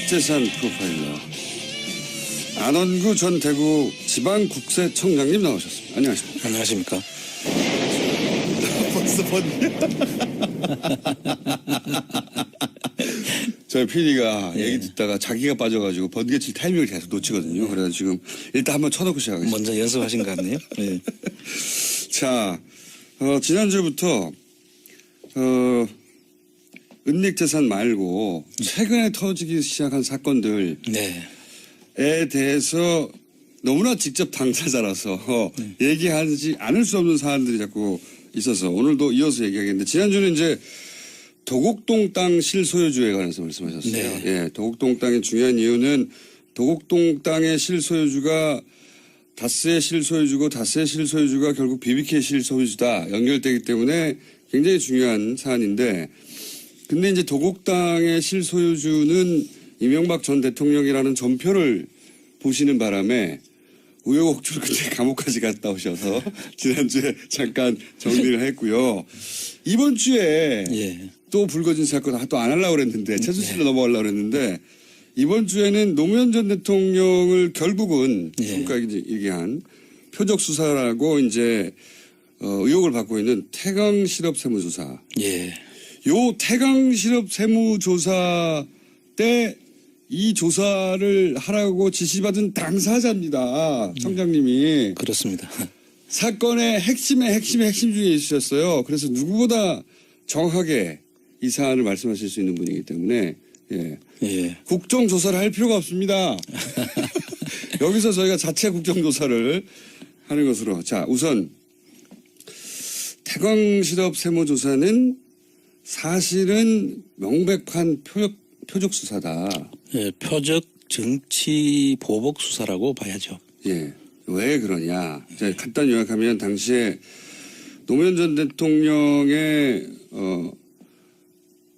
은닉재산 프로파일러 안원구 전 대구 지방국세청장님 나오셨습니다. 안녕하십니까? 안녕하십니까? 벌써 번개. 저희 PD가 얘기 듣다가 자기가 빠져가지고 번개칠 타이밍을 계속 놓치거든요. 그래서 지금 일단 한번 쳐놓고 시작하겠습니다. 먼저 연습하신 것 같네요. 네. 자, 지난주부터 은닉재산 말고 최근에 터지기 시작한 사건들에 대해서 너무나 직접 당사자라서 얘기하지 않을 수 없는 사안들이 자꾸 있어서 오늘도 이어서 얘기하겠는데, 지난주는 이제 도곡동 땅 실소유주에 관해서 말씀하셨어요. 네. 예, 도곡동 땅의 중요한 이유는 도곡동 땅의 실소유주가 다스의 실소유주고 다스의 실소유주가 결국 BBK 실소유주다 연결되기 때문에 굉장히 중요한 사안인데, 근데 이제 도곡 땅의 실소유주는 이명박 전 대통령이라는 전표를 보시는 바람에 우여곡절 끝에 감옥까지 갔다 오셔서 지난주에 잠깐 정리를 했고요. 이번 주에 또 불거진 사건 또 안 하려고 그랬는데 최순실로 넘어가려고 그랬는데, 이번 주에는 노무현 전 대통령을 결국은 지금까지 얘기한 표적 수사라고 이제 의혹을 받고 있는 태강 실업 세무조사. 요 태강 실업 세무조사 때 이 조사를 하라고 지시받은 당사자입니다. 청장님이. 그렇습니다. 사건의 핵심 중에 있으셨어요. 그래서 누구보다 정확하게 이 사안을 말씀하실 수 있는 분이기 때문에 국정조사를 할 필요가 없습니다. 여기서 저희가 자체 국정조사를 하는 것으로. 자, 우선 태광실업 세무조사는 사실은 명백한 표적 수사다. 표적 정치 보복 수사라고 봐야죠. 왜 그러냐. 간단히 요약하면 당시에 노무현 전 대통령의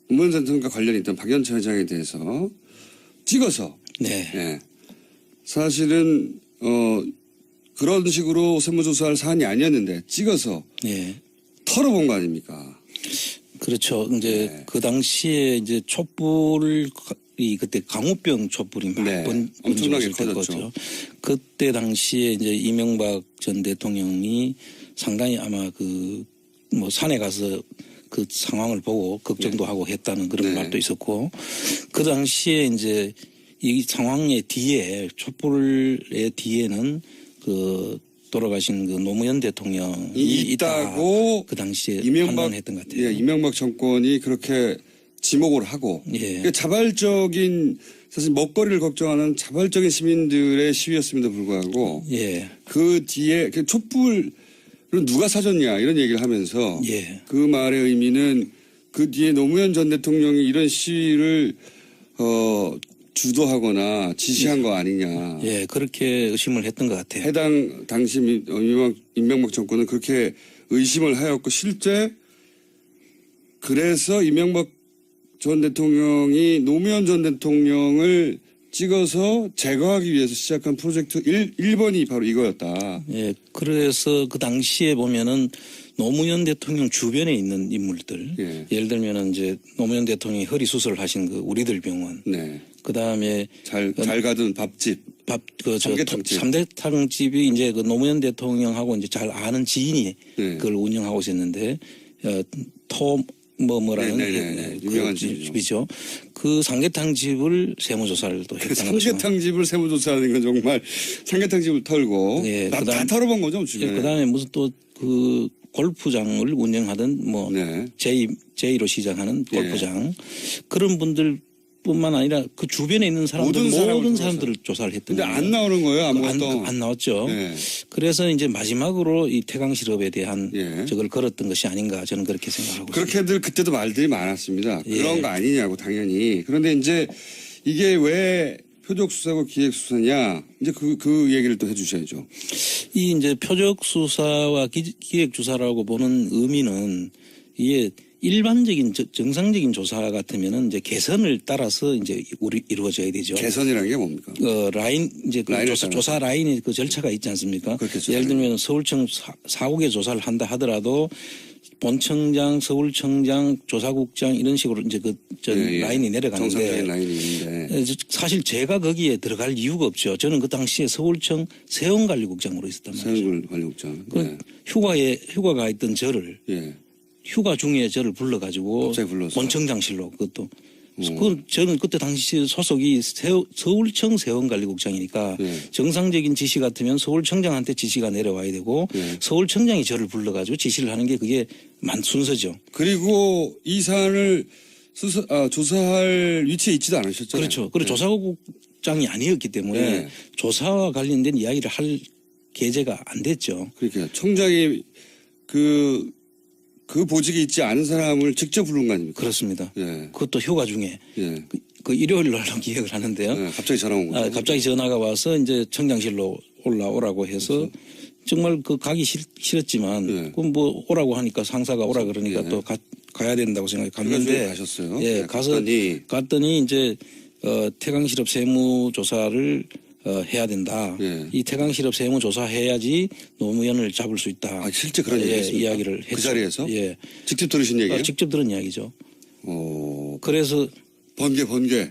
노무현 전 대통령과 관련이 있던 박연차 회장에 대해서 찍어서 사실은 그런 식으로 세무조사할 사안이 아니었는데 찍어서 털어본 거 아닙니까? 그렇죠. 이제 그 당시에 이제 촛불이 그때 강우병 촛불이 막 엄청나게 커졌죠. 그때 당시에 이제 이명박 전 대통령이 상당히 아마 뭐 산에 가서 그 상황을 보고 걱정도 하고 했다는 그런 말도 있었고, 그 당시에 이제 이 상황의 뒤에 촛불의 뒤에는 돌아가신 노무현 대통령이 있다고 그 당시에 판단했던 것 같아요. 이명박 정권이 그렇게 지목을 하고 그러니까 자발적인, 사실 먹거리를 걱정하는 자발적인 시민들의 시위였음에도 불구하고 그 뒤에 촛불은 누가 사줬냐 이런 얘기를 하면서 그 말의 의미는 그 뒤에 노무현 전 대통령이 이런 시위를 주도하거나 지시한 거 아니냐. 그렇게 의심을 했던 것 같아요. 해당 당시 이명박 정권은 그렇게 의심을 하였고, 실제 그래서 이명박 전 대통령이 노무현 전 대통령을 찍어서 제거하기 위해서 시작한 프로젝트 1번이 바로 이거였다. 그래서 그 당시에 보면은 노무현 대통령 주변에 있는 인물들, 예를 들면은 이제 노무현 대통령이 허리 수술을 하신 우리들 병원, 그 다음에 잘 가던 밥집, 삼대탕집이 이제 노무현 대통령하고 이제 잘 아는 지인이 그걸 운영하고 있었는데, 뭐라는 유명한 집이죠. 그 삼계탕집을 세무조사를 또 했다는 거죠. 삼계탕집을 세무조사하는 건 정말 삼계탕집을 털고 다 털어본 거죠, 주변에. 그다음에 무슨 또 골프장을 운영하던 제2로 시작하는 골프장 그런 분들뿐만 아니라 그 주변에 있는 모든 사람들을 조사를 했던 거예요. 근데 안 나오는 거예요, 아무것도. 안 나왔죠. 그래서 이제 마지막으로 이 태강실업에 대한 저걸 걸었던 것이 아닌가, 저는 그렇게 생각하고 있습니다. 그렇게들 그때도 말들이 많았습니다. 그런 거 아니냐고, 당연히. 그런데 이제 이게 왜 표적 수사고 기획 수사냐, 이제 그 얘기를 또 해주셔야죠. 이 이제 표적 수사와 기획 수사라고 보는 의미는 이게 일반적인 정상적인 조사 같으면은 이제 개선을 따라서 이제 이루어져야 되죠. 개선이라는 게 뭡니까? 라인 이제 조사 라인의 그 절차가 있지 않습니까? 예를 들면 서울청 4국의 조사를 한다 하더라도 본청장, 서울청장, 조사국장 이런 식으로 이제 라인이 내려가는데 정상적인 라인이 있는데 사실 제가 거기에 들어갈 이유가 없죠. 저는 그 당시에 서울청 세원관리국장으로 있었단 말이죠. 세원관리국장. 네. 휴가가 있던 저를 예. 휴가 중에 저를 불러가지고 갑자기 불러서. 본청장실로 그것도. 저는 그때 당시 소속이 서울청 세원관리국장이니까 예. 정상적인 지시 같으면 서울청장한테 지시가 내려와야 되고 예. 서울청장이 저를 불러가지고 지시를 하는 게 그게 순서죠. 그리고 이 사안을 조사할 위치에 있지도 않으셨잖아요. 그렇죠. 그리고 조사국장이 아니었기 때문에 네. 조사와 관련된 이야기를 할 계제가 안 됐죠. 그러니까 청장이 그 보직에 있지 않은 사람을 직접 부른 거 아닙니까? 그렇습니다. 예. 그것도 휴가 중에 예. 그 일요일 날로 기억을 하는데요. 예. 갑자기 전화 온 거죠. 갑자기 전화가 와서 이제 청장실로 올라오라고 해서 그렇죠. 정말 그 가기 싫었지만 예. 그럼 뭐 오라고 하니까 상사가 오라 그러니까 예. 또 가야 된다고 생각해 그래가지고 갔는데 가셨어요? 예, 네, 갔더니 이제 태강실업 세무조사를 해야 된다. 예. 이 태강실업 세무조사해야지 노무현을 잡을 수 있다. 아, 실제 그런 얘기했습니까? 이야기를 했죠. 그 자리에서? 예. 직접 들으신 얘기예요? 직접 들은 이야기죠. 그래서 번개.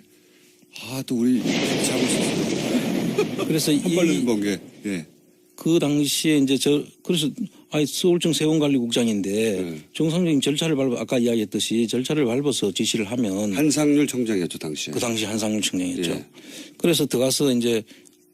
아, 또 우리 잡을 수 있어요. 그래서 헛발리는 번개. 예. 그 당시에 이제 그래서 서울청 세원관리국장인데 네. 정상적인 절차를 아까 이야기했듯이 절차를 밟아서 지시를 하면 한상률 청장이었죠, 당시에. 그 당시 한상률 청장이었죠. 예. 그래서 들어가서 이제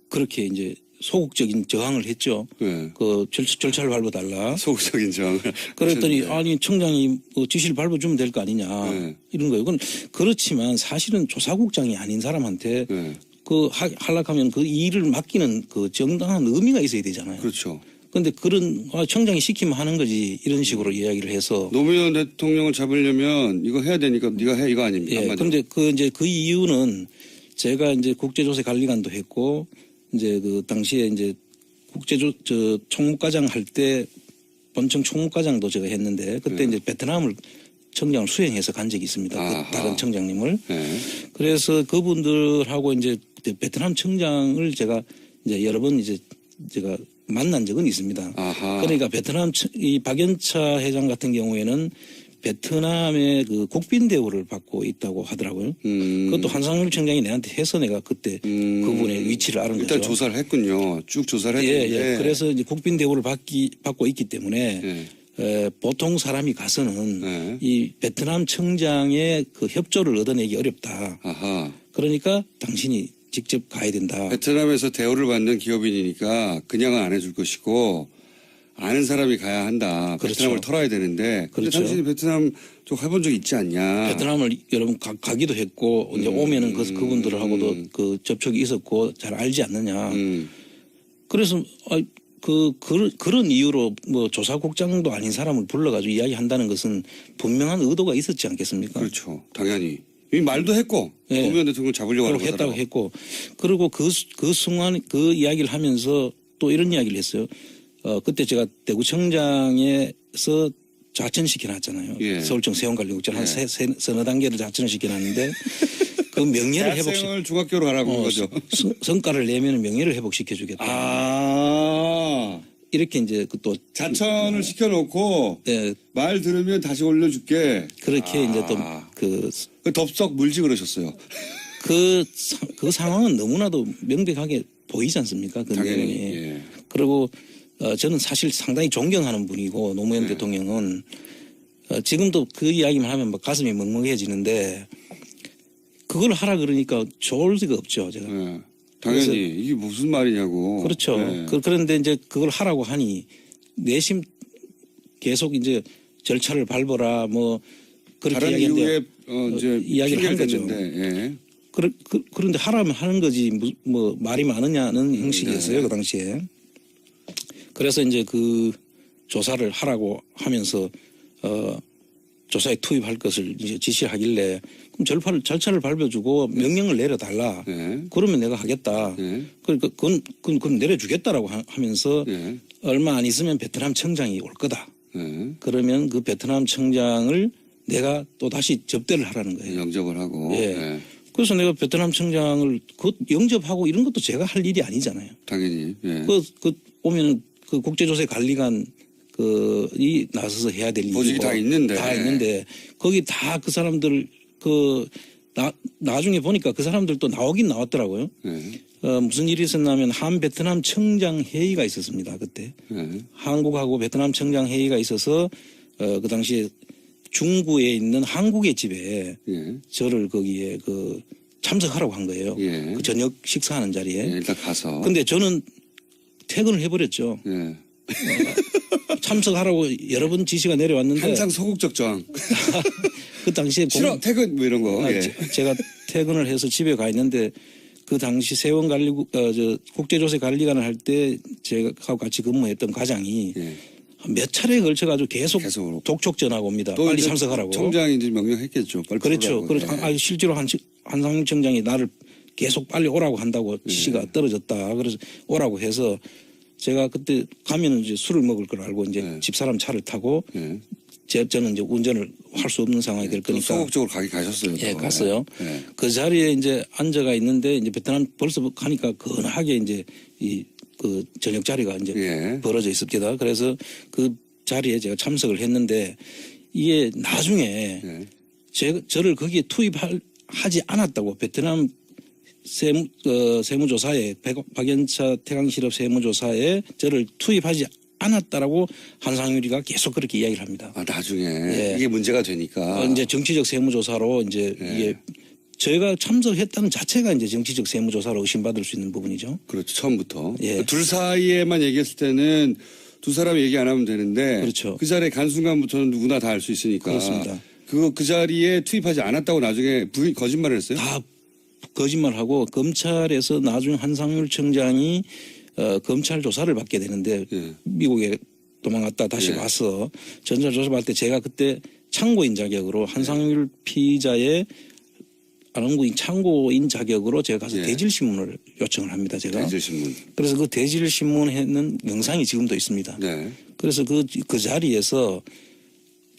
그렇게 이제 소극적인 저항을 했죠. 예. 그 절차를 밟아달라. 소극적인 저항을. 그랬더니 하셨는데. 아니 청장이 지시를 밟아주면 될 거 아니냐 네. 이런 거예요. 그건 그렇지만 사실은 조사국장이 아닌 사람한테 예. 그 하락하면 그 일을 맡기는 그 정당한 의미가 있어야 되잖아요. 그렇죠. 그런데 그런 청장이 시키면 하는 거지 이런 식으로 이야기를 해서 노무현 대통령을 잡으려면 이거 해야 되니까 네가 해 이거 아닙니까? 예. 그런데 그 이유는 제가 이제 국제조세 관리관도 했고 이제 그 당시에 이제 총무과장 할 때 본청 총무과장도 제가 했는데 그때 이제 베트남을 청장을 수행해서 간 적이 있습니다. 아하. 그 다른 청장님을. 예. 그래서 그분들하고 이제 베트남 청장을 제가 이제 여러 번 이제 제가 만난 적은 있습니다. 아하. 그러니까 베트남 이 박연차 회장 같은 경우에는 베트남의 그 국빈 대우를 받고 있다고 하더라고요. 그것도 한상률 청장이 내한테 해서 내가 그때 그분의 위치를 아는 일단 거죠. 조사를 했군요. 쭉 조사를 예, 했는데. 예. 그래서 이제 국빈 대우를 받고 있기 때문에 보통 사람이 가서는 이 베트남 청장의 그 협조를 얻어내기 어렵다. 아하. 그러니까 당신이 직접 가야 된다. 베트남에서 대우를 받는 기업인이니까 그냥은 안 해줄 것이고 아는 사람이 가야 한다. 그렇죠. 베트남을 털어야 되는데. 근데 그렇죠. 당신이 베트남 쪽 해본 적 있지 않냐. 베트남을 여러분 가기도 했고 이제 오면은 그분들하고도 그 접촉이 있었고 잘 알지 않느냐. 그래서 그런 이유로 뭐 조사국장도 아닌 사람을 불러가지고 이야기한다는 것은 분명한 의도가 있었지 않겠습니까? 그렇죠. 당연히. 이 말도 했고 예. 노무현 대통령 잡으려고 하는 했다고 거더라고. 했고 그리고 그 순간 그 이야기를 하면서 또 이런 이야기를 했어요. 그때 제가 대구청장에서 자천시켜놨잖아요. 예. 서울청 세원관리국장 한 예. 서너 단계를 자천을 시켜놨는데 그 명예를 대학생을 중학교로 가라고 거죠. 성과를 내면 명예를 회복시켜주겠다. 아. 이렇게 이제 또 자천을 시켜놓고 예, 말 들으면 다시 올려줄게. 그렇게 이제 또 그 덥석 물지 그러셨어요. 그 상황은 너무나도 명백하게 보이지 않습니까? 그 당연히. 내용이. 예. 그리고 저는 사실 상당히 존경하는 분이고 노무현 대통령은 지금도 그 이야기만 하면 막 가슴이 먹먹해지는데 그걸 하라 그러니까 좋을 리가 없죠. 제가. 예. 당연히 이게 무슨 말이냐고. 그렇죠. 예. 그런데 이제 그걸 하라고 하니 내심 계속 이제 절차를 밟아라 뭐 그렇게 다른 이야기하는데 이유에 이제 이야기를 한 거죠. 댔는데, 예. 그런데 하라면 하는 거지 뭐 말이 많으냐는 형식이었어요. 그 당시에. 그래서 이제 그 조사를 하라고 하면서 조사에 투입할 것을 이제 지시하길래 그럼 절차를 밟아주고 명령을 내려달라. 예. 그러면 내가 하겠다. 예. 그러니까 그건 내려주겠다라고 하면서 예. 얼마 안 있으면 베트남 청장이 올 거다. 예. 그러면 그 베트남 청장을 내가 또 다시 접대를 하라는 거예요. 영접을 하고. 예. 예. 그래서 내가 베트남 청장을 영접하고 이런 것도 제가 할 일이 아니잖아요. 당연히. 예. 그 오면 그 국제조세 관리관 이 나서서 해야 될 일이고 보직이 다 있는데. 거기 다 그 사람들 나중에 보니까 그 사람들도 나오긴 나왔더라고요. 네. 무슨 일이 있었냐면 한 베트남 청장 회의가 있었습니다. 그때 네. 한국하고 베트남 청장 회의가 있어서 그 당시에 중구에 있는 한국의 집에 예. 저를 거기에 참석하라고 한 거예요. 예. 그 저녁 식사하는 자리에. 예, 일단 가서. 근데 저는 퇴근을 해버렸죠. 예. 참석하라고 여러 번 지시가 내려왔는데 항상 소극적 저항. 그 당시에 싫어 퇴근 뭐 이런 거. 예. 제가 퇴근을 해서 집에 가 있는데 그 당시 세원관리국 국제조세관리관을 할 때 제가 같이 근무했던 과장이 예. 몇 차례에 걸쳐가지고 계속 계속 독촉 전화가 옵니다. 또 빨리 이제 참석하라고. 청장이 이제 명령했겠죠. 빨리 그렇죠. 풀으라고. 그래서 예. 실제로 한상윤 청장이 나를 계속 빨리 오라고 한다고 예. 지시가 떨어졌다. 그래서 오라고 해서 제가 그때 가면은 이제 술을 먹을 걸 알고 이제 예. 집사람 차를 타고 예. 저는 이제 운전을 할 수 없는 상황이 될 또 거니까 소극적으로 가셨어요. 예, 또. 갔어요. 예. 그 자리에 이제 앉아가 있는데 이제 베트남 벌써 가니까 근하게 이제 그 저녁 자리가 이제 예. 벌어져 있습니다. 그래서 그 자리에 제가 참석을 했는데 이게 나중에 예. 저를 거기에 투입하지 않았다고 베트남 세무조사에 박연차 태강실업 세무조사에 저를 투입하지 않았다라고 한상유리가 계속 그렇게 이야기를 합니다. 아 나중에 예. 이게 문제가 되니까. 이제 정치적 세무조사로 이제 예. 이게 저희가 참석했다는 자체가 이제 정치적 세무조사로 의심받을 수 있는 부분이죠. 그렇죠. 처음부터. 예. 둘 사이에만 얘기했을 때는 두 사람이 얘기 안 하면 되는데. 그렇죠. 그 자리에 간 순간부터는 누구나 다 알 수 있으니까. 그렇습니다. 그 자리에 투입하지 않았다고 나중에 거짓말을 했어요? 다 거짓말하고 검찰에서 나중에 한상률 청장이 검찰 조사를 받게 되는데 예. 미국에 도망갔다 다시 예. 와서 전자조사 받을 때 제가 그때 참고인 자격으로 한상률 피의자의 안원구인 참고인 자격으로 제가 가서 예. 대질신문을 요청을 합니다. 제가. 대질신문. 그래서 그 대질신문 했는 영상이 지금도 있습니다. 네. 그래서 그 자리에서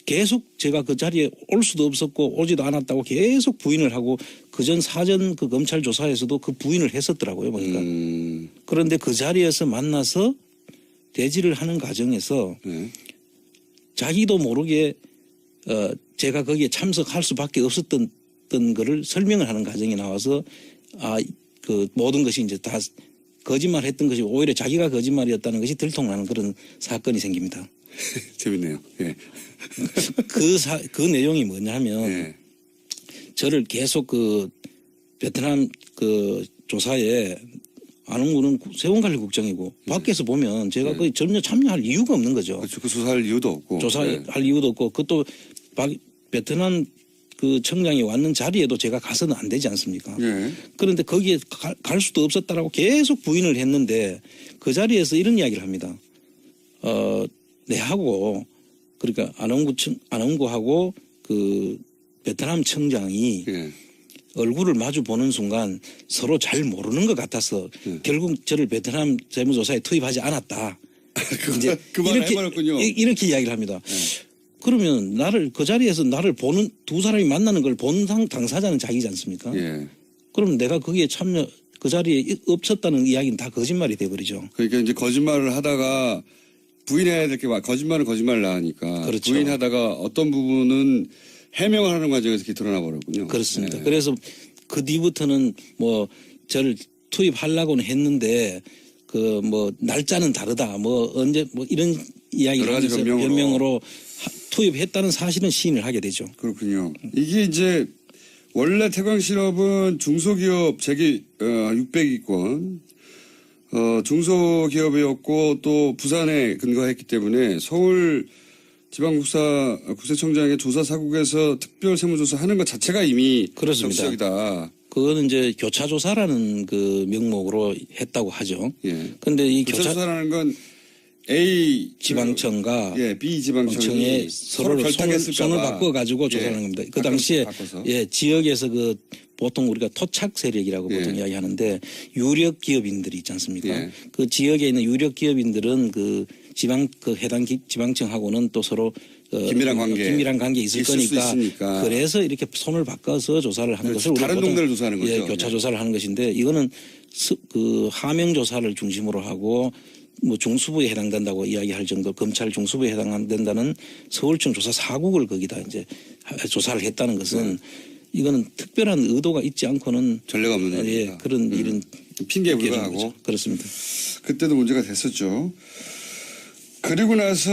계속 제가 그 자리에 올 수도 없었고 오지도 않았다고 계속 부인을 하고 그전 사전 그 검찰 조사에서도 그 부인을 했었더라고요. 보니까. 그런데 그 자리에서 만나서 대질을 하는 과정에서 네. 자기도 모르게 제가 거기에 참석할 수밖에 없었던 거를 설명을 하는 과정이 나와서 그 모든 것이 이제 다 거짓말 했던 것이 오히려 자기가 거짓말이었다는 것이 들통나는 그런 사건이 생깁니다. 재밌네요. 예. 그 내용이 뭐냐면 예. 저를 계속 그 베트남 그 조사에 안홍구는 세원관리국장이고 밖에서 보면 제가 거의 전혀 참여할 이유가 없는 거죠. 그렇죠. 그 수사할 이유도 없고. 조사할 예. 이유도 없고 그것도 베트남 그 청장이 왔는 자리에도 제가 가서는 안 되지 않습니까? 예. 그런데 거기에 갈 수도 없었다라고 계속 부인을 했는데 그 자리에서 이런 이야기를 합니다. 내하고 그러니까 안홍구하고 그 베트남 청장이 예. 얼굴을 마주 보는 순간 서로 잘 모르는 것 같아서 결국 저를 베트남 세무조사에 투입하지 않았다. 이제 그 말을 해버렸군요. 이렇게 이야기를 합니다. 그러면 그 자리에서 나를 보는 두 사람이 만나는 걸 본 당사자는 자기지 않습니까? 예. 그럼 내가 거기에 그 자리에 없었다는 이야기는 다 거짓말이 돼버리죠. 그러니까 이제 거짓말을 하다가 부인해야 될 게 거짓말을 나으니까 그렇죠. 부인하다가 어떤 부분은 해명을 하는 과정에서 이렇게 드러나 버렸군요. 그렇습니다. 예. 그래서 그 뒤부터는 뭐 저를 투입하려고는 했는데 그 뭐 날짜는 다르다 뭐 언제 뭐 이런 이야기를 여러 가지 하면서 변명으로 투입했다는 사실은 시인을 하게 되죠. 그렇군요. 이게 이제 원래 태광실업은 중소기업 재기 600위권 중소기업이었고 또 부산에 근거했기 때문에 서울 지방국세청장의 조사 사국에서 특별 세무조사 하는 것 자체가 이미 그렇습니다. 적시적이다. 그거는 이제 교차조사라는 그 명목으로 했다고 하죠. 예. 근데 이 교차조사라는 건 A 지방청과 B 지방청이 청에 서로 서로 결탁했을까 손을 봐. 바꿔 가지고 조사하는 겁니다. 그 당시에 바꿔서. 지역에서 그 보통 우리가 토착 세력이라고 보통 이야기하는데 유력 기업인들이 있지 않습니까? 예. 그 지역에 있는 유력 기업인들은 그 해당 지방청하고는 또 서로 긴밀한 관계 있을 있을 수 거니까 있으니까. 그래서 이렇게 손을 바꿔서 조사를 하는 그렇죠. 것을 우리가 다른 보통 동네를 조사하는 거죠. 교차 조사를 하는 것인데 이거는 그 하명 조사를 중심으로 하고 뭐 중수부에 해당된다고 이야기할 정도 검찰 중수부에 해당된다는 서울청 조사 4국을 거기다 이제 조사를 했다는 것은 이거는 특별한 의도가 있지 않고는 전례가 없는 예, 일입니다. 그런 일은 핑계에 없게 되는 불과하고 거죠. 그렇습니다. 그때도 문제가 됐었죠. 그리고 나서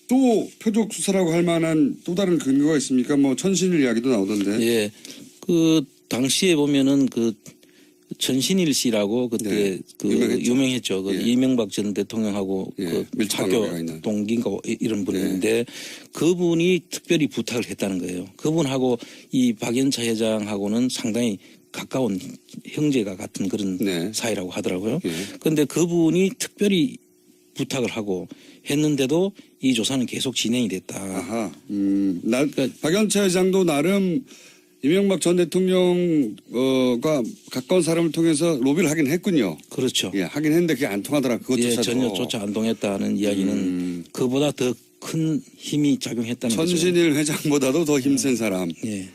또 표적 수사라고 할 만한 또 다른 근거가 있습니까? 뭐 천신일 이야기도 나오던데. 예, 그 당시에 보면은 그 천신일 씨라고 그때 네, 그 유명했죠. 유명했죠. 그 예. 이명박 전 대통령하고 예, 그 밀접 학교 관계가 있는. 동기인가 이런 분인데 그분이 특별히 부탁을 했다는 거예요. 그분하고 이 박연차 회장하고는 상당히 가까운 형제가 같은 그런 네. 사이라고 하더라고요. 예. 그런데 그분이 특별히 부탁을 하고 했는데도 이 조사는 계속 진행이 됐다. 아하. 박연차 회장도 나름 이명박 전 대통령과 가까운 사람을 통해서 로비를 하긴 했군요. 그렇죠. 예, 하긴 했는데 그게 안 통하더라. 예, 그것조차도. 전혀 조차 안 동했다는 이야기는 그보다 더 큰 힘이 작용했다는 거죠. 천신일 회장보다도 더 힘센 사람이 예.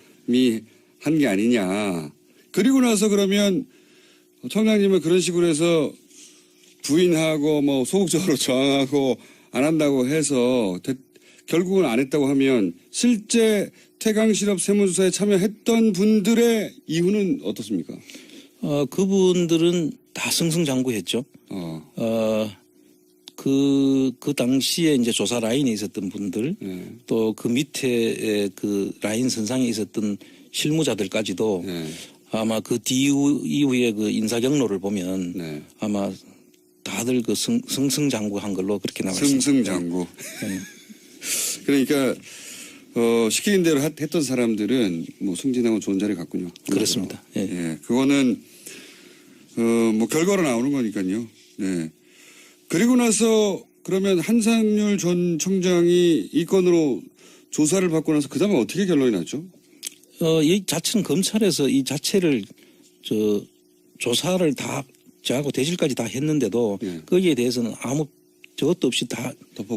한 게 아니냐. 그리고 나서 그러면 청장님은 그런 식으로 해서 부인하고 뭐 소극적으로 저항하고 안 한다고 해서 결국은 안 했다고 하면 실제 태강실업 세무조사에 참여했던 분들의 이유는 어떻습니까? 그분들은 다 승승장구했죠. 그 당시에 이제 조사 라인에 있었던 분들 또 그 밑에 그 라인 선상에 있었던 실무자들까지도 아마 그 이후에 그 인사 경로를 보면 아마 다들 그 승승장구한 걸로 그렇게 나와 있습니다. 승승장구. 그러니까 시키는 대로 했던 사람들은 뭐 승진하고 좋은 자리 갔군요. 그렇습니다. 예. 예, 그거는 뭐 결과로 나오는 거니까요. 네. 그리고 나서 그러면 한상률 전 청장이 이 건으로 조사를 받고 나서 그다음에 어떻게 결론이 났죠? 이 자체는 검찰에서 이 자체를 조사를 다 저하고 대질까지 다 했는데도 거기에 대해서는 아무 저것도 없이 다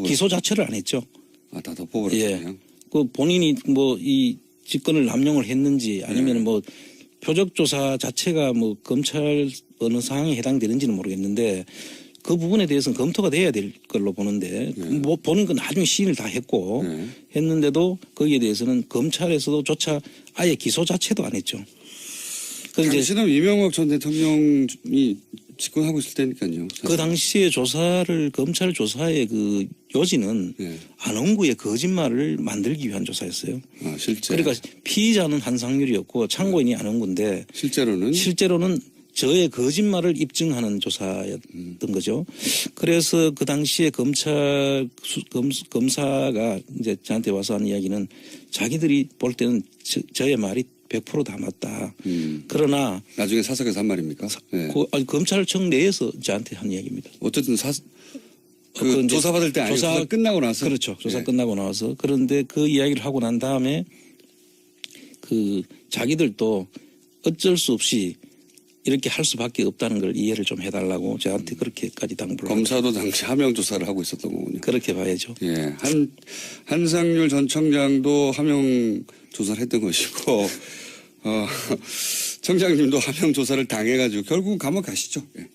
기소 자체를 안 했죠. 다 덮어버렸네요. 예. 그 본인이 뭐 이 직권을 남용을 했는지 아니면 뭐 표적 조사 자체가 뭐 검찰 어느 상황에 해당되는지는 모르겠는데 그 부분에 대해서는 검토가 돼야 될 걸로 보는데 뭐 보는 건 나중에 시인을 다 했고 했는데도 거기에 대해서는 검찰에서도조차 아예 기소 자체도 안 했죠. 당시는 이명박 전 대통령이 집권하고 있을 때니까요. 사실. 그 당시에 검찰 조사의 그 요지는 안홍구의 거짓말을 만들기 위한 조사였어요. 실제. 그러니까 피의자는 한상률이었고 참고인이 안홍구인데 실제로는 저의 거짓말을 입증하는 조사였던 거죠. 그래서 그 당시에 검사가 이제 저한테 와서 하는 이야기는 자기들이 볼 때는 저의 말이 100%다 맞다. 그러나 나중에 사석에서 한 말입니까? 검찰청 내에서 저한테 한 이야기입니다. 어쨌든 조사받을 때 아니고 조사 끝나고 나서 그렇죠. 조사 끝나고 나와서 그런데 그 이야기를 하고 난 다음에 그 자기들도 어쩔 수 없이 이렇게 할 수밖에 없다는 걸 이해를 좀 해달라고 저한테 그렇게까지 당부를 검사도 당시 하명 조사를 하고 있었던 거군요. 그렇게 봐야죠. 예, 한상률 전 청장도 하명 조사를 했던 것이고 청장님도 하명 조사를 당해가지고 결국은 감옥 가시죠. 예.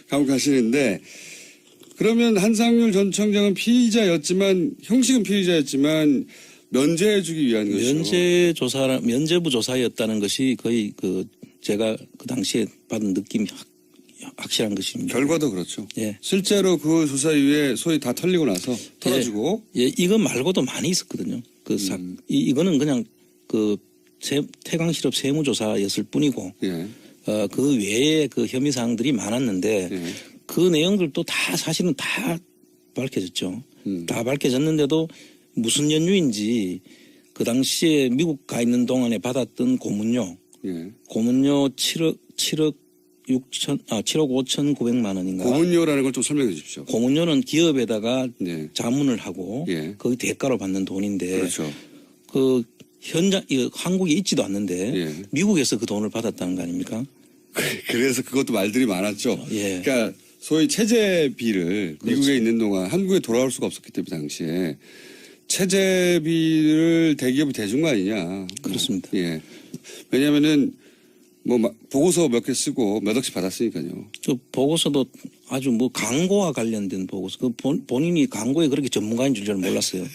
감옥 가시는데 그러면 한상률 전 청장은 피의자였지만 형식은 피의자였지만 면제해주기 위한 것이죠. 면제부 조사였다는 것이 거의 제가 그 당시에 받은 느낌이 확실한 것입니다. 결과도 그렇죠. 예. 실제로 그 조사 이후에 소위 다 털리고 나서 털어주고. 예, 이거 말고도 많이 있었거든요. 이거는 그냥 태강실업 세무조사였을 뿐이고 그 외에 그 혐의 사항들이 많았는데 그 내용들도 다 사실은 다 밝혀졌죠. 다 밝혀졌는데도 무슨 연유인지 그 당시에 미국 가 있는 동안에 받았던 고문료 7억 5,900만 원인가. 고문료라는 걸 좀 설명해 주십시오. 고문료는 기업에다가 자문을 하고 거기 대가로 받는 돈인데 그렇죠. 그 한국에 있지도 않는데 미국에서 그 돈을 받았다는 거 아닙니까? 그래서 그것도 말들이 많았죠. 예. 그러니까 소위 체재비를 미국에 있는 동안 한국에 돌아올 수가 없었기 때문에 당시에 체재비를 대기업이 대준 거 아니냐. 그렇습니다. 예. 왜냐하면은 보고서 몇 개 쓰고 몇 억씩 받았으니까요. 그 보고서도 아주 뭐 광고와 관련된 보고서. 그 본인이 광고에 그렇게 전문가인 줄 저는 몰랐어요.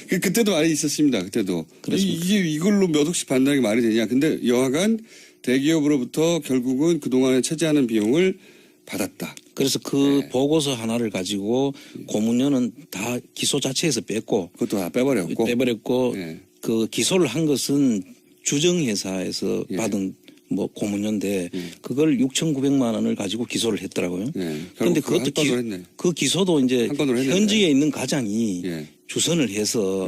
그때도 말이 있었습니다. 그때도. 그렇습니까? 이걸로 몇 억씩 받는다는 게 말이 되냐. 근데 여하간 대기업으로부터 결국은 그동안에 차지하는 비용을 받았다. 그래서 그 보고서 하나를 가지고 고문료는 다 기소 자체에서 뺐고. 그것도 다 빼버렸고. 네. 그 기소를 한 것은 주정회사에서 받은 뭐 고문료인데 그걸 6,900만 원을 가지고 기소를 했더라고요. 그런데 그것도 그 기소도 이제 현직에 있는 과장이 주선을 해서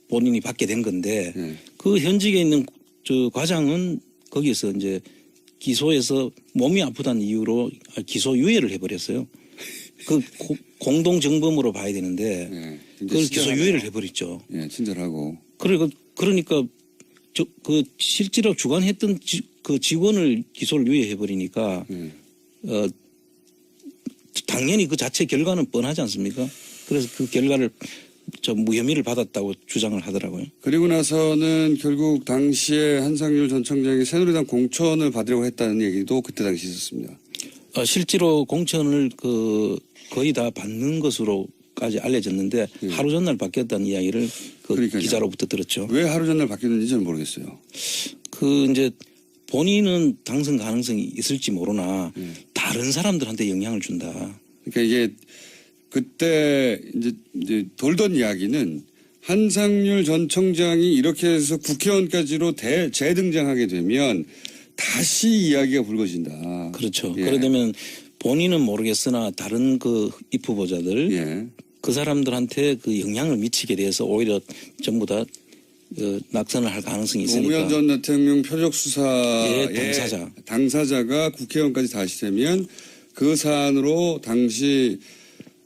본인이 받게 된 건데 그 현직에 있는 저 과장은 거기에서 이제 기소해서 몸이 아프다는 이유로 기소 유예를 해버렸어요. 그 공동 정범으로 봐야 되는데 그걸 기소 유예를 해버렸죠. 친절하고. 그러니까 그 실제로 주관했던 그 직원을 기소를 유예해버리니까 당연히 그 자체 결과는 뻔하지 않습니까? 그래서 그 결과를 무혐의를 받았다고 주장을 하더라고요. 그리고 나서는 결국 당시에 한상률 전 청장이 새누리당 공천을 받으려고 했다는 얘기도 그때 당시 있었습니다. 실제로 공천을 거의 다 받는 것으로까지 알려졌는데 하루 전날 바뀌었다는 이야기를 기자로부터 들었죠. 왜 하루 전날 바뀌었는지 저는 모르겠어요. 이제 본인은 당선 가능성이 있을지 모르나 다른 사람들한테 영향을 준다. 그러니까 이게 그때 이제 돌던 이야기는 한상률 전 청장이 이렇게 해서 국회의원까지로 재등장하게 되면 다시 이야기가 불거진다. 그렇죠. 그러게 되면 본인은 모르겠으나 다른 그 입 후보자들 그 사람들한테 그 영향을 미치게 돼서 오히려 전부 다 낙선을 할 가능성이 있으니까. 노무현 전 대통령 표적 수사의 당사자가 국회의원까지 다시 되면 그 사안으로 당시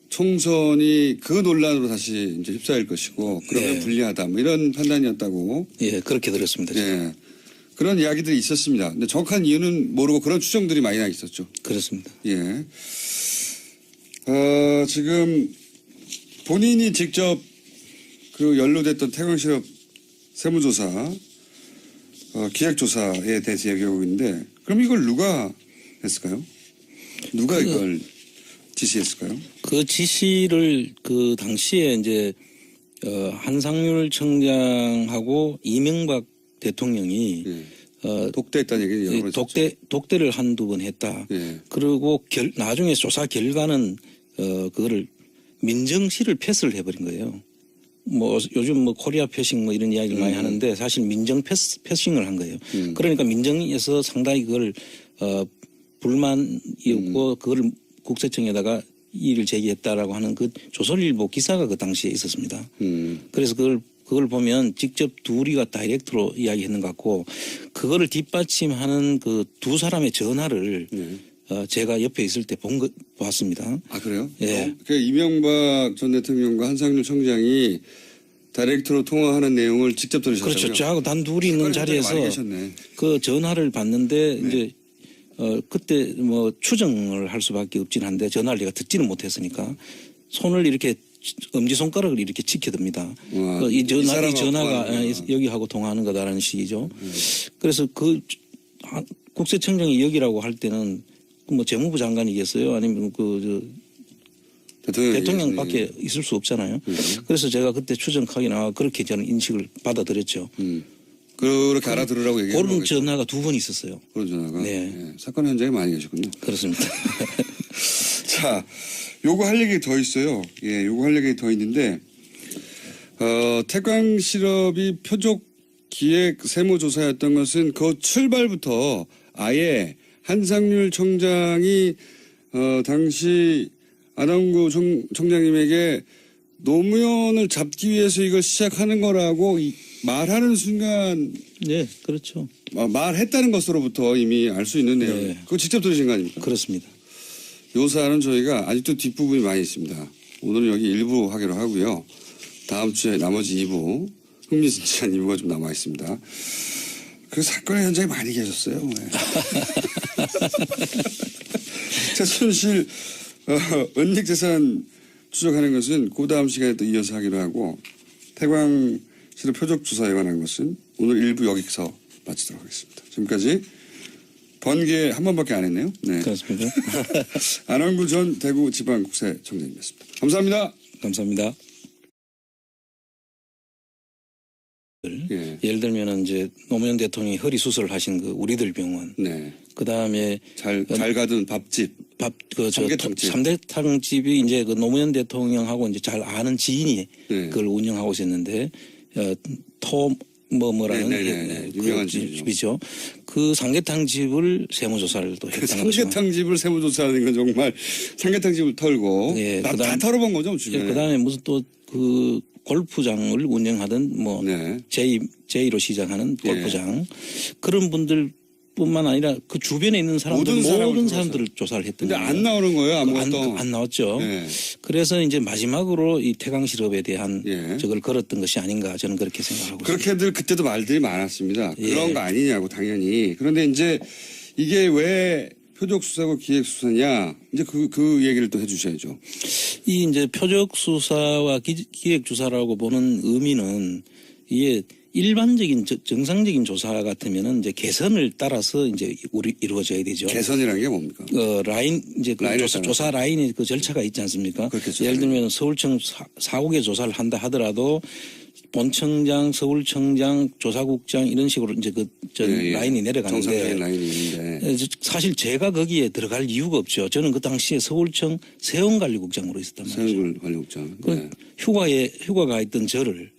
총선이 그 논란으로 다시 이제 휩싸일 것이고 그러면 불리하다 뭐 이런 판단이었다고. 그렇게 들었습니다. 그런 이야기들이 있었습니다. 근데 정확한 이유는 모르고 그런 추정들이 많이 나 있었죠. 그렇습니다. 지금 본인이 직접 그 연루됐던 태광실업 세무조사, 기획조사에 대해서 얘기하고 있는데 그럼 이걸 누가 했을까요? 누가 이걸 지시했을까요? 그 지시를 그 당시에 이제 한상률 청장하고 이명박 대통령이 독대했다는 얘기는 독대를 한두 번 했다. 그리고 나중에 조사 결과는 그거를 민정실을 패스를 해버린 거예요. 뭐 요즘 뭐 코리아 패싱 뭐 이런 이야기를 많이 하는데 사실 민정 패싱을 한 거예요. 그러니까 민정에서 상당히 그걸 불만이었고 그걸 국세청에다가 이의를 제기했다라고 하는 그 조선일보 기사가 그 당시에 있었습니다. 그래서 그걸 보면 직접 둘이가 다이렉트로 이야기했는 것 같고 그거를 뒷받침하는 그 두 사람의 전화를 제가 옆에 있을 때 봤습니다. 아, 그래요? 예. 그 이명박 전 대통령과 한상률 청장이 다이렉트로 통화하는 내용을 직접 들으셨다고요? 그렇죠. 저하고 단 둘이 있는 자리에서 그 전화를 받는데 이제 그때 뭐 추정을 할 수밖에 없긴 한데 전화를 제가 듣지는 못했으니까 손을 이렇게 엄지손가락을 이렇게 지켜듭니다. 이 전화가 여기하고 통화하는 거다라는 식이죠. 그래서 그 국세청장이 여기라고 할 때는 뭐 재무부 장관이겠어요? 아니면 대통령밖에 있을 수 없잖아요. 그래서 제가 그때 추정하기나 그렇게 저는 인식을 받아들였죠. 그렇게 알아들으라고 얘기한 그런 전화가 두 번 있었어요. 그런 전화가? 네. 사건 현장에 많이 계셨군요. 그렇습니다. 자, 요거 할 얘기 더 있어요. 요거 할 얘기 더 있는데, 태광실업이 표적 기획 세무조사였던 것은 그 출발부터 아예 한상률 청장이, 당시 안원구 청장님에게 노무현을 잡기 위해서 이걸 시작하는 거라고 말하는 순간. 네, 그렇죠. 말했다는 것으로부터 이미 알 수 있는 내용. 그거 직접 들으신 거 아닙니까? 그렇습니다. 요 사안은 저희가 아직도 뒷부분이 많이 있습니다. 오늘은 여기 1부 하기로 하고요. 다음 주에 나머지 2부, 흥미진진한 2부가 좀 남아 있습니다. 그 사건의 현장에 많이 계셨어요. 최순실 은닉재산 추적하는 것은 그 다음 시간에 또 이어서 하기로 하고 태광실업 표적조사에 관한 것은 오늘 1부 여기서 마치도록 하겠습니다. 지금까지 번개 한 번밖에 안 했네요. 네. 그렇습니다. 안원구 전 대구지방국세청장님이었습니다. 감사합니다. 감사합니다. 예. 예를 들면 이제 노무현 대통령이 허리 수술을 하신 그 우리들 병원, 네. 그 다음에 잘 가던 밥집, 삼계탕집. 삼계탕집이 이제 그 노무현 대통령하고 이제 잘 아는 지인이 네. 그걸 운영하고 있었는데 뭐라는 네. 유명한 집이죠. 그 삼계탕집을 세무조사를 또 했다는 거죠. 삼계탕집을 세무조사하는 건 정말 삼계탕집을 털고 예, 다 털어본 거죠, 주변에. 그 다음에 무슨 또 그 골프장을 운영하던 뭐 네. 제2로 시작하는 골프장 그런 분들뿐만 아니라 그 주변에 있는 사람들 모든 사람들을 조사를 했던 근데 거예요. 안 나오는 거예요, 아무것도. 안 나왔죠. 네. 그래서 이제 마지막으로 이 태강 실업에 대한 예. 저걸 걸었던 것이 아닌가 저는 그렇게 생각하고 있습니다. 그렇게들 그때도 말들이 많았습니다. 예. 그런 거 아니냐고 당연히. 그런데 이제 이게 왜 표적 수사고 기획 수사냐 이제 그 얘기를 또 해주셔야죠. 이 이제 표적 수사와 기획 조사라고 보는 의미는 이게 일반적인 정상적인 조사 같으면은 이제 개선을 따라서 이제 이루어져야 되죠. 개선이라는 게 뭡니까? 라인 이제 그 조사 라인이 그 절차가 있지 않습니까? 그렇겠죠. 예를 들면 서울청 4국에 조사를 한다 하더라도 본청장, 서울청장, 조사국장 이런 식으로 이제 라인이 내려가는데 정상적인 라인이 있는데 사실 제가 거기에 들어갈 이유가 없죠. 저는 그 당시에 서울청 세원관리국장으로 있었단 말이죠. 세원관리국장. 네. 휴가가 있던 저를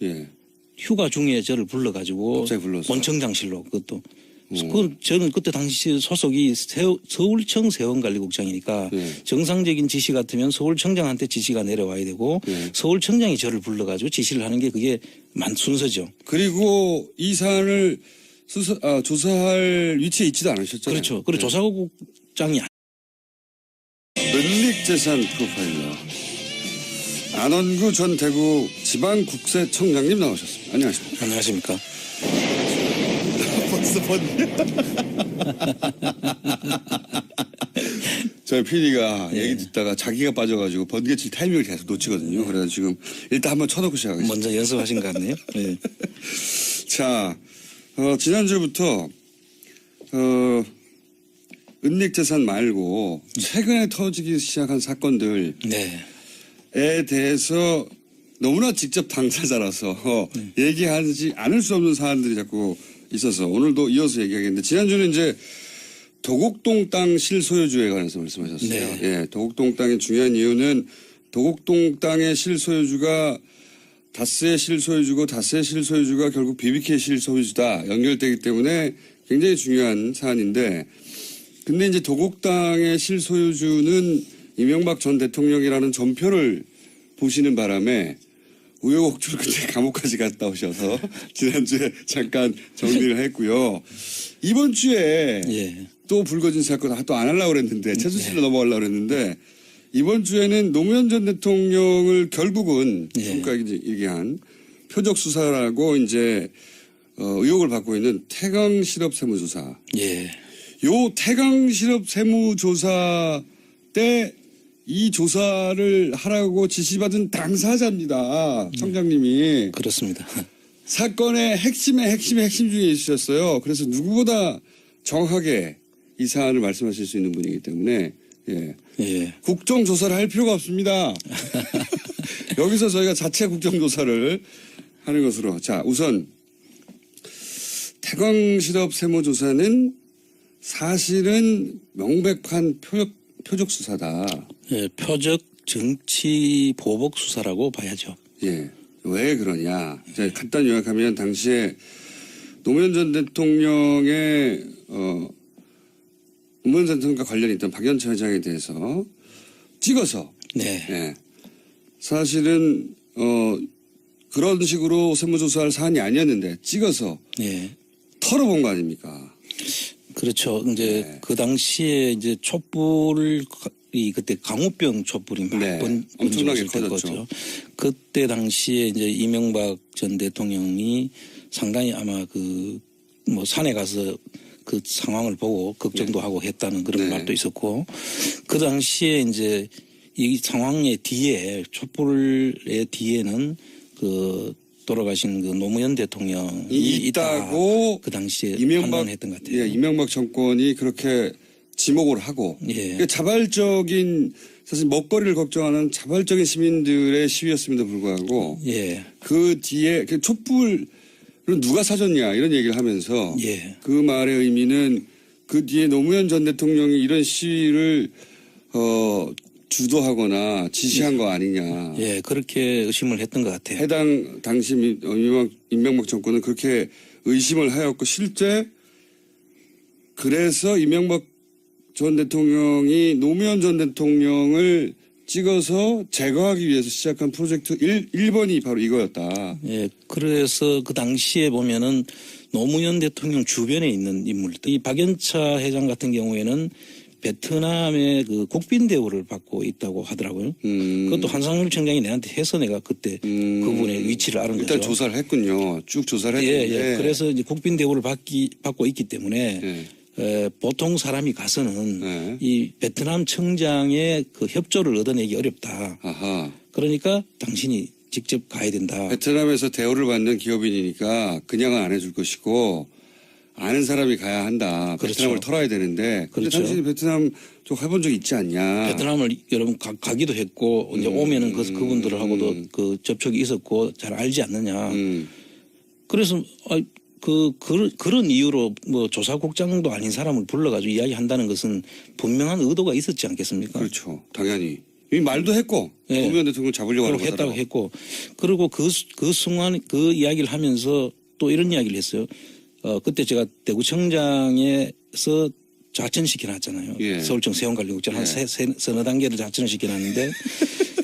휴가 중에 저를 불러가지고 본청장실로 그것도. 저는 그때 당시 소속이 서울청 세원관리국장이니까 정상적인 지시 같으면 서울청장한테 지시가 내려와야 되고 서울청장이 저를 불러가지고 지시를 하는 게 그게 순서죠. 그리고 이 사안을 조사할 위치에 있지도 않으셨잖아요. 그렇죠. 그리고 조사국장이 은닉재산 프로파일러 안원구 전 대구 지방국세청장님 나오셨습니다. 안녕하십니까? 안녕하십니까? 벌써 번개. 저희 PD가 얘기 듣다가 자기가 빠져가지고 번개 칠 타이밍을 계속 놓치거든요. 그래서 지금 일단 한번 쳐놓고 시작하겠습니다. 먼저 연습하신 것 같네요. 네. 자, 지난주부터 은닉재산 말고 최근에 터지기 시작한 사건들에 대해서 너무나 직접 당사자라서 얘기하지 않을 수 없는 사안들이 자꾸 있어서 오늘도 이어서 얘기하겠는데 지난주는 이제 도곡동 땅 실소유주에 관해서 말씀하셨어요. 예, 도곡동 땅의 중요한 이유는 도곡동 땅의 실소유주가 다스의 실소유주고 다스의 실소유주가 결국 BBK 실소유주다 연결되기 때문에 굉장히 중요한 사안인데 근데 이제 도곡 땅의 실소유주는 이명박 전 대통령이라는 전표를 보시는 바람에 우여곡절 끝에 감옥까지 갔다 오셔서 지난주에 잠깐 정리를 했고요. 이번 주에 또 불거진 사건 또 안 하려고 그랬는데 최순실로 넘어가려고 그랬는데 이번 주에는 노무현 전 대통령을 결국은 지금까지 얘기한 표적 수사라고 이제 의혹을 받고 있는 태강 실업 세무조사. 요 태강 실업 세무조사 때 이 조사를 하라고 지시받은 당사자입니다. 청장님이. 그렇습니다. 사건의 핵심 중에 있으셨어요. 그래서 누구보다 정확하게 이 사안을 말씀하실 수 있는 분이기 때문에 국정조사를 할 필요가 없습니다. 여기서 저희가 자체 국정조사를 하는 것으로. 자, 우선 태광실업 세무조사는 사실은 명백한 표적 수사다. 표적 정치 보복 수사라고 봐야죠. 왜 그러냐. 자, 간단히 요약하면 당시에 노무현 전 대통령의 노무현 전 대통령과 관련이 있던 박연차 회장에 대해서 찍어서 사실은 그런 식으로 세무조사할 사안이 아니었는데 찍어서 털어본 거 아닙니까? 그렇죠. 이제 그 당시에 이제 촛불이 그때 강우병 촛불이 막 엄청나게 커졌죠. 그때 당시에 이제 이명박 전 대통령이 상당히 아마 뭐 산에 가서 그 상황을 보고 걱정도 하고 했다는 그런 말도 있었고 그 당시에 이제 이 상황의 뒤에 촛불의 뒤에는 또 돌아가신 그 노무현 대통령이 있다고 그 당시에 이명박 판단했던 것 같아요. 예, 이명박 정권이 그렇게 지목을 하고 예. 그러니까 자발적인 사실 먹거리를 걱정하는 자발적인 시민들의 시위였음에도 불구하고 예. 그 뒤에 그 촛불을 누가 사줬냐 이런 얘기를 하면서 예. 그 말의 의미는 그 뒤에 노무현 전 대통령이 이런 시위를 주도하거나 지시한 거 아니냐. 예, 그렇게 의심을 했던 것 같아요. 해당 당시 이명박 정권은 그렇게 의심을 하였고 실제 그래서 이명박 전 대통령이 노무현 전 대통령을 찍어서 제거하기 위해서 시작한 프로젝트 1번이 바로 이거였다. 예, 그래서 그 당시에 보면은 노무현 대통령 주변에 있는 인물들, 이 박연차 회장 같은 경우에는 베트남의 그 국빈 대우를 받고 있다고 하더라고요. 그것도 한상률 청장이 내한테 해서 내가 그때 그분의 위치를 아는 일단 거죠. 조사를 했군요. 쭉 조사를 예, 했는데. 예. 그래서 이제 국빈 대우를 받고 있기 때문에 보통 사람이 가서는 이 베트남 청장의 그 협조를 얻어내기 어렵다. 아하. 그러니까 당신이 직접 가야 된다. 베트남에서 대우를 받는 기업인이니까 그냥은 안 해줄 것이고 아는 사람이 가야 한다. 그렇죠. 베트남을 털어야 되는데. 근데 그렇죠. 당신이 베트남 쪽 해본 적 있지 않냐. 베트남을 여러분 가기도 했고 이제 오면은 그분들하고도 그 접촉이 있었고 잘 알지 않느냐. 그래서 그런 이유로 뭐 조사국장도 아닌 사람을 불러가지고 이야기한다는 것은 분명한 의도가 있었지 않겠습니까? 그렇죠. 당연히. 이 말도 했고. 예. 노무현 대통령 잡으려고 하는 했다고 거더라고. 했고 그리고 그 순간 그 이야기를 하면서 또 이런 이야기를 했어요. 그때 제가 대구청장에서 좌천시켜 놨잖아요. 예. 서울청 세원관리국장 한 예. 서너 단계를 좌천을 시켜 놨는데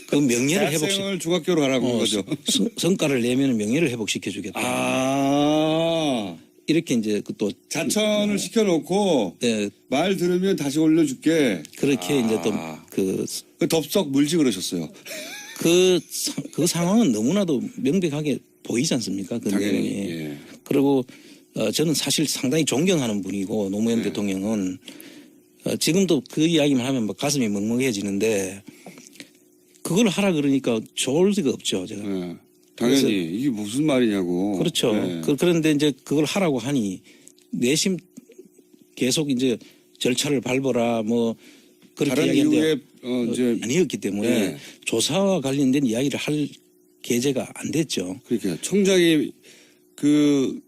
그 명예를 대학생을 중학교로 가라고 한 거죠. 성과를 내면 명예를 회복시켜 주겠다. 아. 이렇게 이제 또 자천을 시켜놓고 예, 말 들으면 다시 올려줄게. 그렇게 이제 또 그 덥석 물지 그러셨어요. 그 상황은 너무나도 명백하게 보이지 않습니까? 그 당연히. 내용이. 예. 그리고 저는 사실 상당히 존경하는 분이고 노무현 대통령은 지금도 그 이야기만 하면 막 가슴이 먹먹해지는데 그걸 하라 그러니까 좋을 리가 없죠. 제가. 예. 당연히 이게 무슨 말이냐고. 그렇죠. 예. 그런데 이제 그걸 하라고 하니 내심 계속 이제 절차를 밟아라 뭐 그렇게 다른 이야기했는데 이유에 이제 아니었기 때문에 예. 조사와 관련된 이야기를 할 계제가 안 됐죠. 그러니까 청장이 그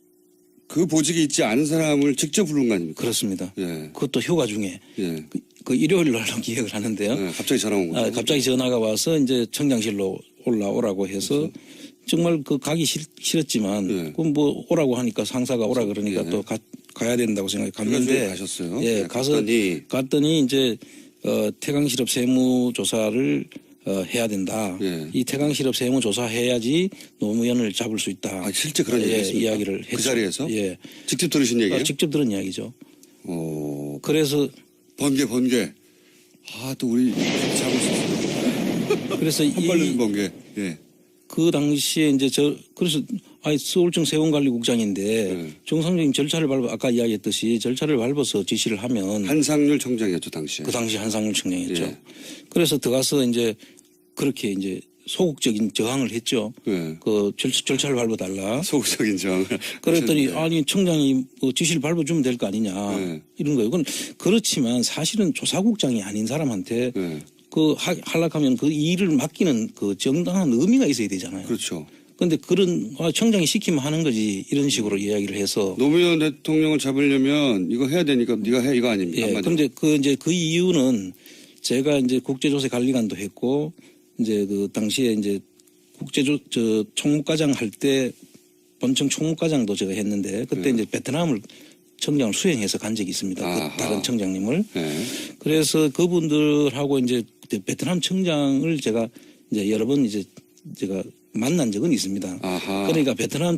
보직이 있지 않은 사람을 직접 부른 거 아닙니까? 그렇습니다. 예. 그것도 휴가 중에 예. 그 일요일 날로 기획을 하는데요. 예. 갑자기 전화 온 거죠. 갑자기 전화가 와서 이제 청장실로 올라오라고 해서 정말 그 가기 싫었지만 예. 그럼 뭐 오라고 하니까 상사가 오라 그러니까 예. 또 가야 된다고 생각해 그래가지고 갔는데 가셨어요? 예, 예, 가서 갔더니 이제 태강실업 세무조사를 해야 된다. 예. 이 태강실업 세무조사해야지 노무현을 잡을 수 있다. 아, 실제 그런 얘기 했습니까? 이야기를 했죠. 그 자리에서? 예. 직접 들으신 얘기예요? 직접 들은 이야기죠. 그래서 번개. 아, 또 우리 잡을 수 있어요. 그래서 헛발리는 번개. 예. 그 당시에 이제 그래서 서울청 세원관리국장인데 네. 정상적인 절차를 아까 이야기했듯이 절차를 밟아서 지시를 하면 한상률 청장이었죠 당시에. 그 당시 한상률 청장이었죠. 예. 그래서 들어가서 이제 그렇게 이제 소극적인 저항을 했죠. 예. 그 절차를 밟아달라. 소극적인 저항을. 그랬더니 하셨는데. 아니 청장이 뭐 지시를 밟아주면 될 거 아니냐 네. 이런 거예요. 그건 그렇지만 사실은 조사국장이 아닌 사람한테 예. 그 하락하면 그 일을 맡기는 그 정당한 의미가 있어야 되잖아요. 그렇죠. 그런데 그런 청장이 시키면 하는 거지 이런 식으로 이야기를 해서 노무현 대통령을 잡으려면 이거 해야 되니까 네가 해 이거 아닙니까? 예. 한마디로. 그런데 그 이유는 제가 이제 국제조세관리관도 했고 이제 그 당시에 이제 총무과장 할 때 본청 총무과장도 제가 했는데 그때 이제 베트남을 청장을 수행해서 간 적이 있습니다. 아하. 그 다른 청장님을. 예. 그래서 그분들하고 이제 베트남 청장을 제가 이제 여러 번 이제 제가 만난 적은 있습니다. 아하. 그러니까 베트남